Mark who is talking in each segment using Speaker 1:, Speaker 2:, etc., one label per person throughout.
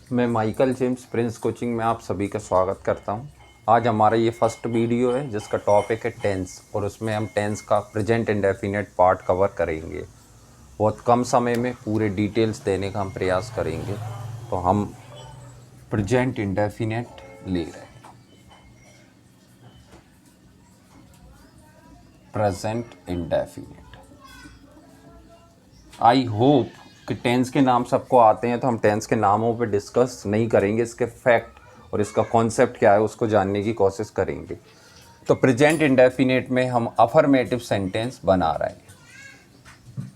Speaker 1: मैं Michael James Prince coaching में आप सभी का स्वागत करता हूं। आज हमारा ये फर्स्ट वीडियो है जिसका टॉपिक है टेंस, और उसमें हम टेंस का प्रेजेंट इंडेफिनिट पार्ट कवर करेंगे। बहुत कम समय में पूरे डिटेल्स देने का हम प्रयास करेंगे। तो हम प्रेजेंट इंडेफिनिट ले रहे हैं, प्रेजेंट इंडेफिनिट। आई होप कि टेंस के नाम सबको आते हैं, तो हम टेंस के नामों पे डिस्कस नहीं करेंगे, इसके फैक्ट और इसका कॉन्सेप्ट क्या है उसको जानने की कोशिश करेंगे। तो प्रेजेंट इंडेफिनिट में हम अफर्मेटिव सेंटेंस बना रहे हैं।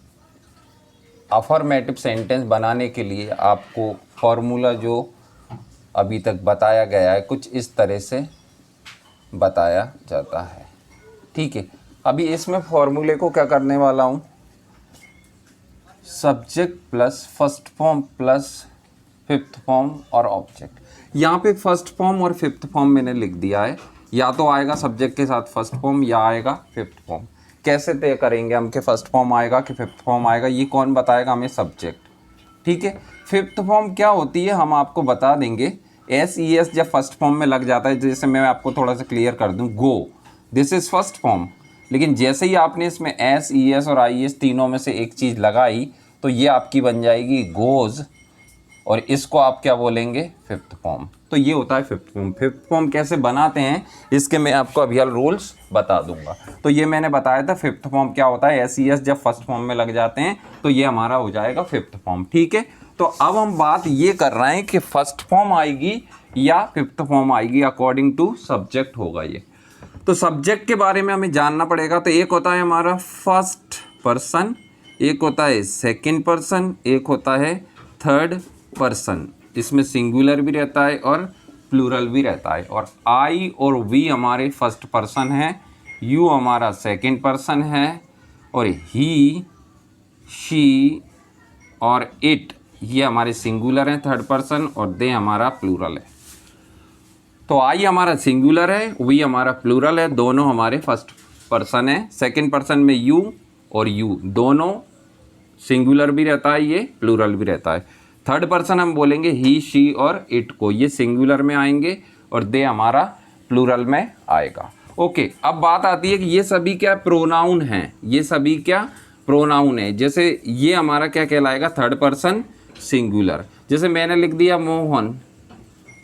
Speaker 1: अफर्मेटिव सेंटेंस बनाने के लिए आपको फॉर्मूला जो अभी तक बताया गया है कुछ इस तरह से बताया जाता है। ठीक है, अभी इसमें फॉर्मूले को क्या करने वाला हूँ, subject plus first form plus fifth form और ऑब्जेक्ट। यहाँ पे फर्स्ट फॉर्म और फिफ्थ फॉर्म मैंने लिख दिया है, या तो आएगा सब्जेक्ट के साथ फर्स्ट फॉर्म या आएगा फिफ्थ फॉर्म। कैसे तय करेंगे हम कि फर्स्ट फॉर्म आएगा कि फिफ्थ फॉर्म आएगा, ये कौन बताएगा हमें, सब्जेक्ट। ठीक है, फिफ्थ फॉर्म क्या होती है हम आपको बता देंगे। SES जब फर्स्ट फॉर्म में लग जाता है, जैसे मैं आपको थोड़ा सा क्लियर कर दूँ, गो, दिस इज़ फर्स्ट फॉर्म। लेकिन जैसे ही आपने इसमें SES और IES तीनों में से एक चीज़ लगाई तो ये आपकी बन जाएगी गोज़, और इसको आप क्या बोलेंगे, फिफ्थ फॉर्म। तो ये होता है फिफ्थ फॉर्म। फिफ्थ फॉर्म कैसे बनाते हैं इसके मैं आपको अभी रूल्स बता दूंगा। तो ये मैंने बताया था फिफ्थ फॉर्म क्या होता है। SES जब फर्स्ट फॉर्म में लग जाते हैं तो ये हमारा हो जाएगा फिफ्थ फॉर्म। ठीक है, तो अब हम बात ये कर रहे हैं कि फर्स्ट फॉर्म आएगी या फिफ्थ फॉर्म आएगी, अकॉर्डिंग टू सब्जेक्ट होगा ये। तो सब्जेक्ट के बारे में हमें जानना पड़ेगा। तो एक होता है हमारा फर्स्ट पर्सन, एक होता है सेकंड पर्सन, एक होता है थर्ड पर्सन। इसमें सिंगुलर भी रहता है और प्लूरल भी रहता है। और आई और वी हमारे फर्स्ट पर्सन है, यू हमारा सेकंड पर्सन है, और ही, शी और इट ये हमारे सिंगुलर हैं थर्ड पर्सन, और दे हमारा प्लूरल है। तो आई हमारा सिंगुलर है, वी हमारा प्लूरल है, दोनों हमारे फर्स्ट पर्सन है। सेकंड पर्सन में यू और यू दोनों सिंगुलर भी रहता है, ये प्लूरल भी रहता है। थर्ड पर्सन हम बोलेंगे ही, शी और इट को, ये सिंगुलर में आएंगे और दे हमारा प्लूरल में आएगा। ओके, अब बात आती है कि ये सभी क्या प्रोनाउन हैं, ये सभी क्या प्रोनाउन है। जैसे ये हमारा क्या कहलाएगा, थर्ड पर्सन सिंगुलर। जैसे मैंने लिख दिया मोहन,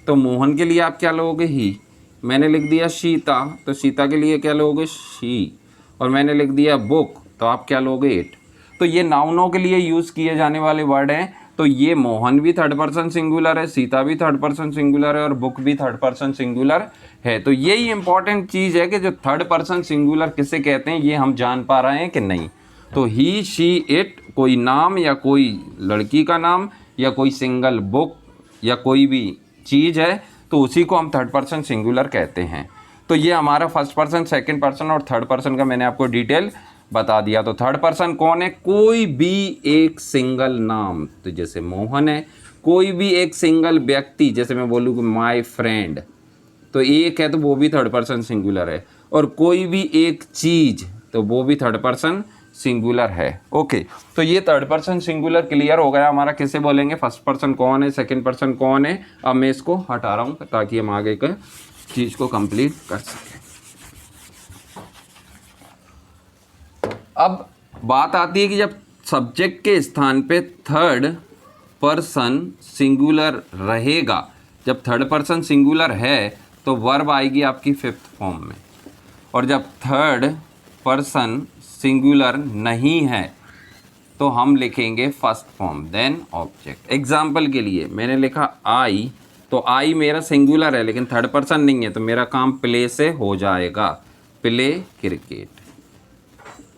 Speaker 1: तो मोहन के लिए आप क्या लोगे, ही। मैंने लिख दिया सीता, तो सीता के लिए क्या लोगे, शी। और मैंने लिख दिया बुक, तो आप क्या लोगे, इट। तो ये नाउनों के लिए यूज़ किए जाने वाले वर्ड हैं। तो ये मोहन भी थर्ड पर्सन सिंगुलर है, सीता भी थर्ड पर्सन सिंगुलर है, और बुक भी थर्ड पर्सन सिंगुलर है। तो यही इंपॉर्टेंट चीज़ है कि जो थर्ड पर्सन सिंगुलर किसे कहते हैं ये हम जान पा रहे हैं कि नहीं। तो ही, शी, इट कोई नाम या कोई लड़की का नाम या कोई सिंगल बुक या कोई भी चीज़ है, तो उसी को हम थर्ड पर्सन सिंगुलर कहते हैं। तो ये हमारा फर्स्ट पर्सन, सेकंड पर्सन और थर्ड पर्सन का मैंने आपको डिटेल बता दिया। तो थर्ड पर्सन कौन है, कोई भी एक सिंगल नाम, तो जैसे मोहन है, कोई भी एक सिंगल व्यक्ति, जैसे मैं बोलूँ कि माय फ्रेंड, तो एक है तो वो भी थर्ड पर्सन सिंगुलर है। और कोई भी एक चीज़, तो वो भी थर्ड पर्सन सिंगुलर है। ओके, तो ये थर्ड पर्सन सिंगुलर क्लियर हो गया हमारा। किसे बोलेंगे, फर्स्ट पर्सन कौन है, सेकंड पर्सन कौन है। अब मैं इसको हटा रहा हूँ ताकि हम आगे के चीज़ को कंप्लीट कर सकें। अब बात आती है कि जब सब्जेक्ट के स्थान पे थर्ड पर्सन सिंगुलर रहेगा, जब थर्ड पर्सन सिंगुलर है तो वर्ब आएगी आपकी फिफ्थ फॉर्म में, और जब थर्ड पर्सन सिंगुलर नहीं है तो हम लिखेंगे first form then object. Example के लिए मैंने लिखा आई, तो आई मेरा सिंगुलर है लेकिन थर्ड पर्सन नहीं है, तो मेरा काम प्ले से हो जाएगा, प्ले क्रिकेट।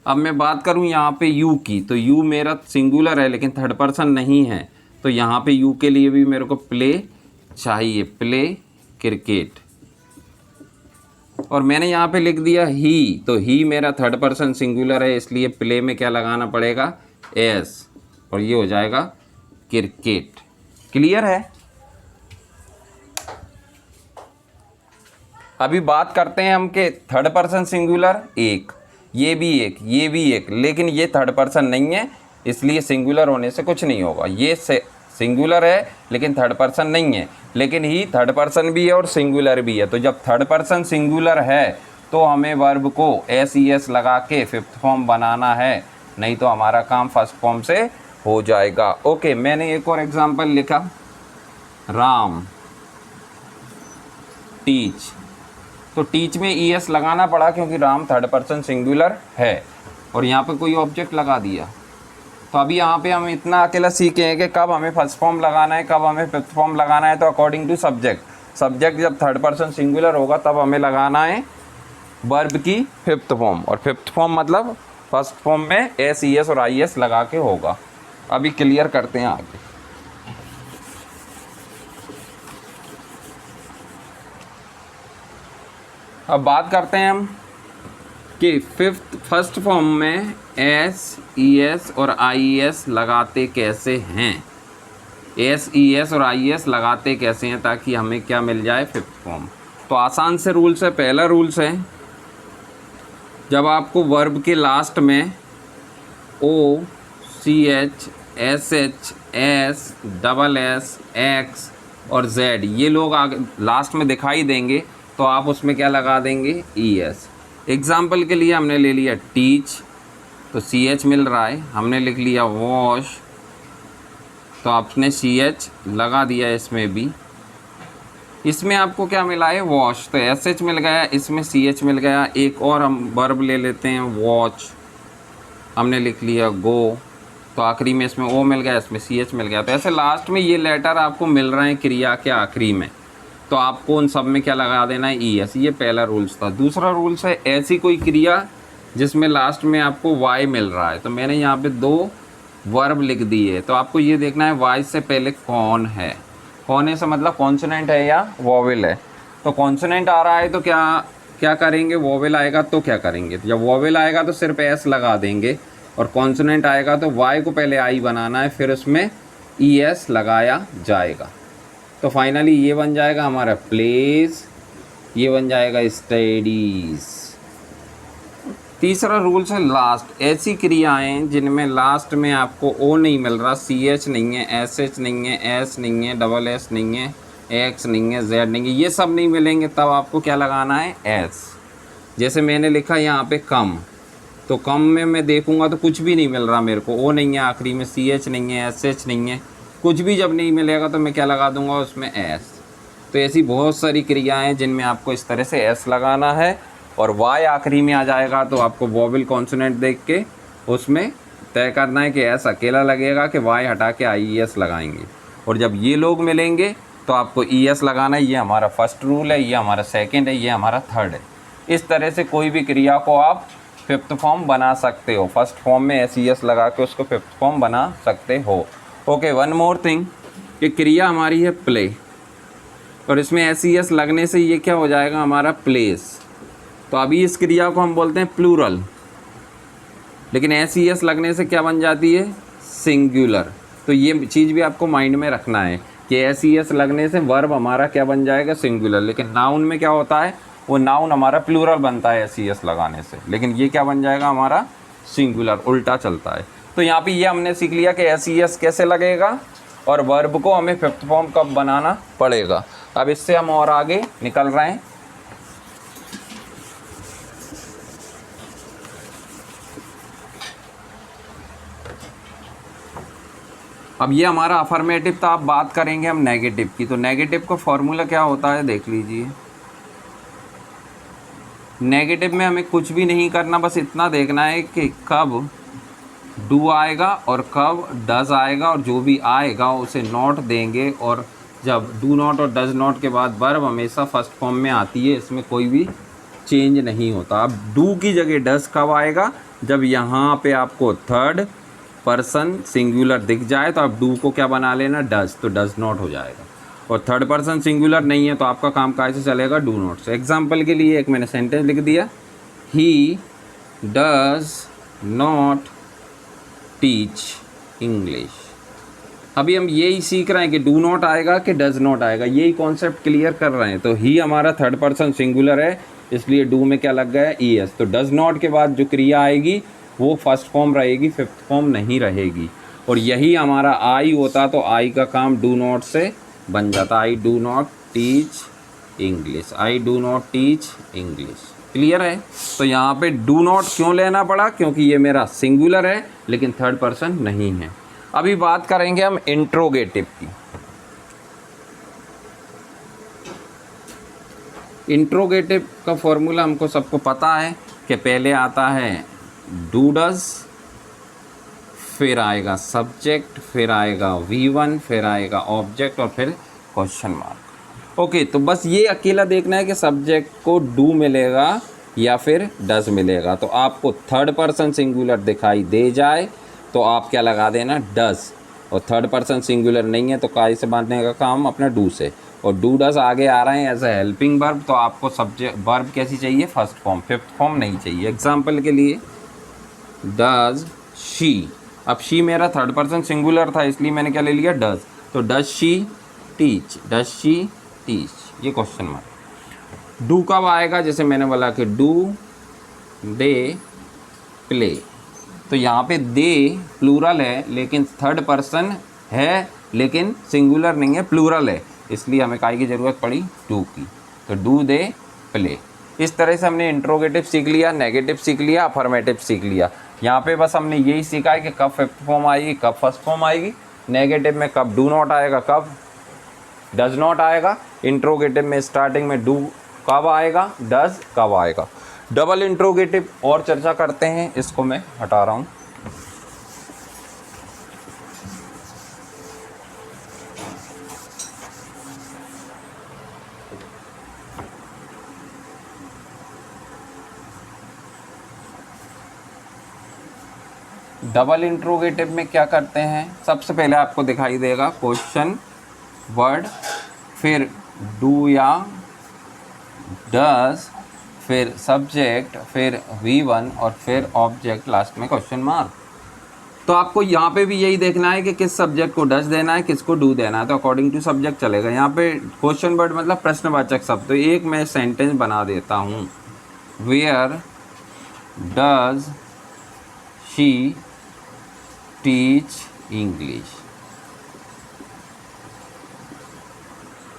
Speaker 1: अब मैं बात करूं यहाँ पे यू की, तो यू मेरा सिंगुलर है लेकिन थर्ड पर्सन नहीं है, तो यहाँ पे यू के लिए भी मेरे को प्ले चाहिए, प्ले क्रिकेट। और मैंने यहाँ पे लिख दिया ही, तो ही मेरा थर्ड पर्सन सिंगुलर है, इसलिए प्ले में क्या लगाना पड़ेगा, एस, और ये हो जाएगा क्रिकेट। क्लियर है। अभी बात करते हैं हम के थर्ड पर्सन सिंगुलर एक, ये भी एक, ये भी एक, लेकिन ये थर्ड पर्सन नहीं है, इसलिए सिंगुलर होने से कुछ नहीं होगा। ये सिंगुलर है लेकिन थर्ड पर्सन नहीं है, लेकिन ही थर्ड पर्सन भी है और सिंगुलर भी है। तो जब थर्ड पर्सन सिंगुलर है तो हमें वर्ब को एस ई एस लगा के फिफ्थ फॉर्म बनाना है, नहीं तो हमारा काम फर्स्ट फॉर्म से हो जाएगा। ओके, मैंने एक और एग्जांपल लिखा, राम टीच। तो टीच में ई एस लगाना पड़ा क्योंकि राम थर्ड पर्सन सिंगुलर है और यहाँ पे कोई ऑब्जेक्ट लगा दिया। तो अभी यहाँ पे हम इतना अकेला सीखे हैं कि कब हमें फर्स्ट फॉर्म लगाना है, कब हमें फिफ्थ फॉर्म लगाना है। तो अकॉर्डिंग टू सब्जेक्ट जब थर्ड पर्सन सिंगुलर होगा तब हमें लगाना है वर्ब की फिफ्थ फॉर्म, और फिफ्थ फॉर्म मतलब फर्स्ट फॉर्म में एस ई एस और आई एस लगा के होगा। अभी क्लियर करते हैं आगे। अब बात करते हैं हम कि फर्स्ट फॉर्म में एस ई एस और आई एस लगाते कैसे हैं। एस ई एस और आई एस लगाते कैसे हैं ताकि हमें क्या मिल जाए, फिफ्थ फॉर्म। तो आसान से रूल्स है। पहला रूल्स है, जब आपको वर्ब के लास्ट में O C H S H S double S X और जेड ये लोग आगे लास्ट में दिखाई देंगे तो आप उसमें क्या लगा देंगे, ई एस। एग्जाम्पल के लिए हमने ले लिया टीच, तो सी एच मिल रहा है। हमने लिख लिया वॉश, तो आपने सी एच लगा दिया इसमें भी। इसमें आपको क्या मिला है, वॉश, तो एस एच मिल गया, इसमें सी एच मिल गया। एक और हम वर्ब ले लेते हैं वॉच, हमने लिख लिया गो, तो आखिरी में इसमें ओ मिल गया, इसमें सी एच मिल गया। तो ऐसे लास्ट में ये लेटर आपको मिल रहे हैं क्रिया के आखिरी में, तो आपको उन सब में क्या लगा देना है, ई एस। ये पहला रूल्स था। दूसरा रूल्स है, ऐसी कोई क्रिया जिसमें लास्ट में आपको वाई मिल रहा है। तो मैंने यहाँ पे 2 वर्ब लिख दिए, तो आपको ये देखना है वाई से पहले कौन है। कौन है से मतलब कॉन्सोनेंट है या वोवेल है। तो कॉन्सोनेंट आ रहा है तो क्या करेंगे, वोवेल आएगा तो क्या करेंगे। तो जब वोवेल आएगा तो सिर्फ एस लगा देंगे, और कॉन्सोनेंट आएगा तो वाई को पहले आई बनाना है, फिर उसमें ई एस लगाया जाएगा। तो फाइनली ये बन जाएगा हमारा प्लेस, ये बन जाएगा स्टडीज। तीसरा रूल्स है लास्ट। ऐसी क्रियाएं जिनमें लास्ट में आपको ओ नहीं मिल रहा, सी एच नहीं है, एस एच नहीं है, एस नहीं है, डबल एस नहीं है, एक्स नहीं है, जेड नहीं है, ये सब नहीं मिलेंगे, तब आपको क्या लगाना है, एस। जैसे मैंने लिखा यहाँ पे कम, तो कम में मैं देखूँगा तो कुछ भी नहीं मिल रहा मेरे को, ओ नहीं है आखिरी में, सी एच नहीं है, एस एच नहीं है, कुछ भी जब नहीं मिलेगा तो मैं क्या लगा दूंगा उसमें, एस। तो ऐसी बहुत सारी क्रियाएं जिनमें आपको इस तरह से एस लगाना है, और वाई आखिरी में आ जाएगा तो आपको वोवेल कॉन्सोनेंट देख के उसमें तय करना है कि एस अकेला लगेगा कि वाई हटा के आई एस लगाएंगे। और जब ये लोग मिलेंगे तो आपको ई एस लगाना है। ये हमारा फर्स्ट रूल है, ये हमारा सेकेंड है, ये हमारा थर्ड है। इस तरह से कोई भी क्रिया को आप फिफ्थ फॉर्म बना सकते हो। फर्स्ट फॉर्म में एस ई एस लगा के उसको फिफ्थ फॉर्म बना सकते हो। ओके, वन मोर थिंग, कि क्रिया हमारी है प्ले, और इसमें एस ई एस लगने से ये क्या हो जाएगा हमारा, प्लेस। तो अभी इस क्रिया को हम बोलते हैं प्लूरल, लेकिन एस ई एस लगने से क्या बन जाती है, सिंगुलर। तो ये चीज़ भी आपको माइंड में रखना है कि एस ई एस लगने से वर्ब हमारा क्या बन जाएगा, सिंगुलर। लेकिन नाउन में क्या होता है, वो नाउन हमारा प्लूरल बनता है एस ई एस लगाने से, लेकिन ये क्या बन जाएगा हमारा, सिंगुलर, उल्टा चलता है। तो यहाँ पे ये हमने सीख लिया कि एस ई एस कैसे लगेगा और वर्ब को हमें फिफ्थ फॉर्म कब बनाना पड़ेगा। अब इससे हम और आगे निकल रहे हैं। अब ये हमारा अफर्मेटिव था। अब बात करेंगे हम नेगेटिव की। तो नेगेटिव का फॉर्मूला क्या होता है, देख लीजिए। नेगेटिव में हमें कुछ भी नहीं करना, बस इतना देखना है कि कब डू आएगा और कब डज आएगा, और जो भी आएगा उसे नॉट देंगे। और जब डू नॉट और डज नॉट के बाद वर्ब हमेशा फर्स्ट फॉर्म में आती है, इसमें कोई भी चेंज नहीं होता। अब डू की जगह डज कब आएगा, जब यहाँ पे आपको थर्ड पर्सन सिंगुलर दिख जाए तो आप डू को क्या बना लेना, डज, तो डज नॉट हो जाएगा। और थर्ड पर्सन सिंगुलर नहीं है तो आपका काम कैसे चलेगा, डू नॉट से। एग्जाम्पल के लिए एक मैंने सेंटेंस लिख दिया, he does not teach English. अभी हम यही सीख रहे हैं कि डू नॉट आएगा कि डज नॉट आएगा, यही कॉन्सेप्ट क्लियर कर रहे हैं। तो ही हमारा थर्ड पर्सन सिंगुलर है, इसलिए डू में क्या लग गया, ई एस। तो डज नॉट के बाद जो क्रिया आएगी वो फर्स्ट फॉर्म रहेगी, फिफ्थ फॉर्म नहीं रहेगी। और यही हमारा आई होता तो आई का काम डू नॉट से बन जाता, I do not teach English, I do not teach English. Clear है? तो यहाँ पे डू नॉट क्यों लेना पड़ा, क्योंकि ये मेरा सिंगुलर है लेकिन थर्ड पर्सन नहीं है। अभी बात करेंगे हम इंट्रोगेटिव की। इंट्रोगेटिव का फॉर्मूला हमको सबको पता है कि पहले आता है डू डज, फिर आएगा सब्जेक्ट, फिर आएगा V1, फिर आएगा ऑब्जेक्ट और फिर क्वेश्चन मार्क। ओके, तो बस ये अकेला देखना है कि सब्जेक्ट को डू मिलेगा या फिर डज मिलेगा। तो आपको थर्ड पर्सन सिंगुलर दिखाई दे जाए तो आप क्या लगा देना, डज, और थर्ड पर्सन सिंगुलर नहीं है तो काय से बांधने का काम अपना डू से, और डू डज आगे आ रहे हैं एज ए हेल्पिंग वर्ब तो आपको सब्जेक्ट वर्ब कैसी चाहिए, फर्स्ट फॉर्म, फिफ्थ फॉर्म नहीं चाहिए। एग्जाम्पल के लिए डज शी, अब शी मेरा थर्ड पर्सन सिंगुलर था इसलिए मैंने क्या ले लिया, डज, तो does she teach, does she teach, ये क्वेश्चन मार्क। डू कब आएगा, जैसे मैंने बोला कि डू दे प्ले, तो यहाँ पे दे प्लूरल है लेकिन थर्ड पर्सन है लेकिन सिंगुलर नहीं है, प्लूरल है, इसलिए हमें काय की ज़रूरत पड़ी, डू की, तो डू दे प्ले। इस तरह से हमने इंट्रोगेटिव सीख लिया, नेगेटिव सीख लिया, अफर्मेटिव सीख लिया। यहाँ पे बस हमने यही सीखा है कि कब फिफ्थ फॉर्म आएगी, कब फर्स्ट फॉर्म आएगी, नेगेटिव में कब डू नॉट आएगा, कब डज नॉट आएगा, इंट्रोगेटिव में स्टार्टिंग में डू कब आएगा, डज कब आएगा। डबल इंट्रोगेटिव और चर्चा करते हैं, इसको मैं हटा रहा हूँ। डबल इंट्रोगेटिव में क्या करते हैं, सबसे पहले आपको दिखाई देगा क्वेश्चन वर्ड, फिर डू या डज, फिर सब्जेक्ट, फिर V1 और फिर ऑब्जेक्ट, लास्ट में क्वेश्चन मार्क। तो आपको यहाँ पे भी यही देखना है कि किस सब्जेक्ट को डज देना है, किसको डू देना है, तो अकॉर्डिंग टू सब्जेक्ट चलेगा। यहाँ पे क्वेश्चन वर्ड मतलब प्रश्नवाचक शब्द, तो एक मैं सेंटेंस बना देता हूँ, where does she teach English.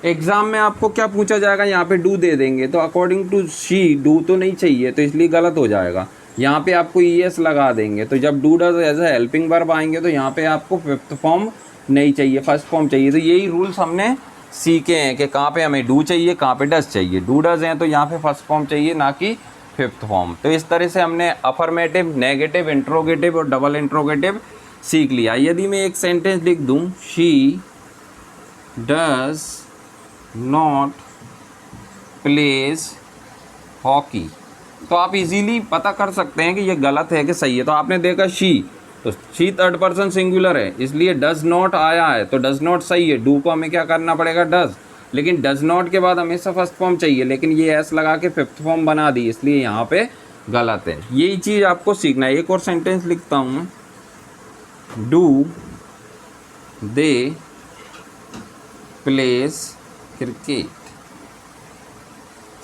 Speaker 1: Exam में आपको क्या पूछा जाएगा, यहाँ पे डू दे देंगे तो अकॉर्डिंग टू शी डू तो नहीं चाहिए तो इसलिए गलत हो जाएगा। यहाँ पे आपको ES लगा देंगे तो जब do does as a helping verb आएंगे तो यहाँ पे आपको फिफ्थ फॉर्म नहीं चाहिए, फर्स्ट फॉर्म चाहिए। तो यही रूल्स हमने सीखे हैं कि कहाँ पे हमें डू चाहिए, कहाँ पे डज चाहिए। डू डज हैं तो यहाँ पे फर्स्ट फॉर्म चाहिए, ना कि फिफ्थ फॉर्म। तो इस तरह से हमने अफर्मेटिव, नेगेटिव, इंट्रोगेटिव और डबल इंट्रोगेटिव सीख लिया। यदि मैं एक सेंटेंस लिख दूँ, she does not pledge hockey, तो आप इजीली पता कर सकते हैं कि ये गलत है कि सही है। तो आपने देखा शी, तो शी थर्ड पर्सन सिंगुलर है इसलिए डज नॉट आया है, तो डज नॉट सही है। डू को हमें क्या करना पड़ेगा, डज, लेकिन डज नॉट के बाद हमेशा फर्स्ट फॉर्म चाहिए, लेकिन ये एस लगा के फिफ्थ फॉर्म बना दी इसलिए यहाँ पे गलत है। यही चीज़ आपको सीखना है। एक और सेंटेंस लिखता हूँ, do they place cricket,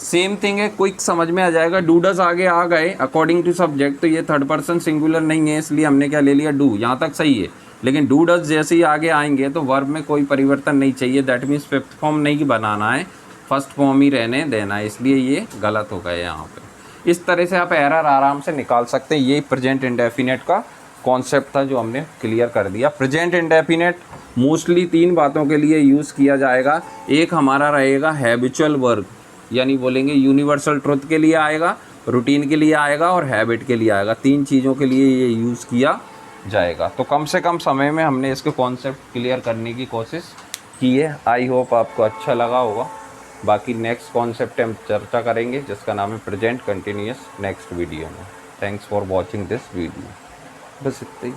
Speaker 1: same thing है, क्विक समझ में आ जाएगा। डू डज आगे आ गए अकॉर्डिंग टू सब्जेक्ट, तो ये थर्ड पर्सन सिंगुलर नहीं है इसलिए हमने क्या ले लिया, डू, यहाँ तक सही है। लेकिन डू डज जैसे ही आगे आएंगे तो वर्ब में कोई परिवर्तन नहीं चाहिए, दैट मीन्स फिफ्थ फॉर्म नहीं बनाना है, फर्स्ट फॉर्म ही रहने देना है, इसलिए ये गलत हो गए यहाँ पे। इस तरह से आप एरर आराम से निकाल सकते हैं। ये प्रेजेंट इंडेफिनेट का कॉन्सेप्ट था जो हमने क्लियर कर दिया। प्रेजेंट इंडेफिनेट मोस्टली 3 बातों के लिए यूज़ किया जाएगा। एक हमारा रहेगा हैबिचुअल वर्ब, यानी बोलेंगे यूनिवर्सल ट्रुथ के लिए आएगा, रूटीन के लिए आएगा और हैबिट के लिए आएगा। 3 चीज़ों के लिए ये यूज़ किया जाएगा। तो कम से कम समय में हमने इसके कॉन्सेप्ट क्लियर करने की कोशिश की है। आई होप आपको अच्छा लगा होगा। बाकी नेक्स्ट कॉन्सेप्ट हम चर्चा करेंगे जिसका नाम है प्रेजेंट कंटिन्यूअस, नेक्स्ट वीडियो में। Thanks for watching this video. बस इतना ही।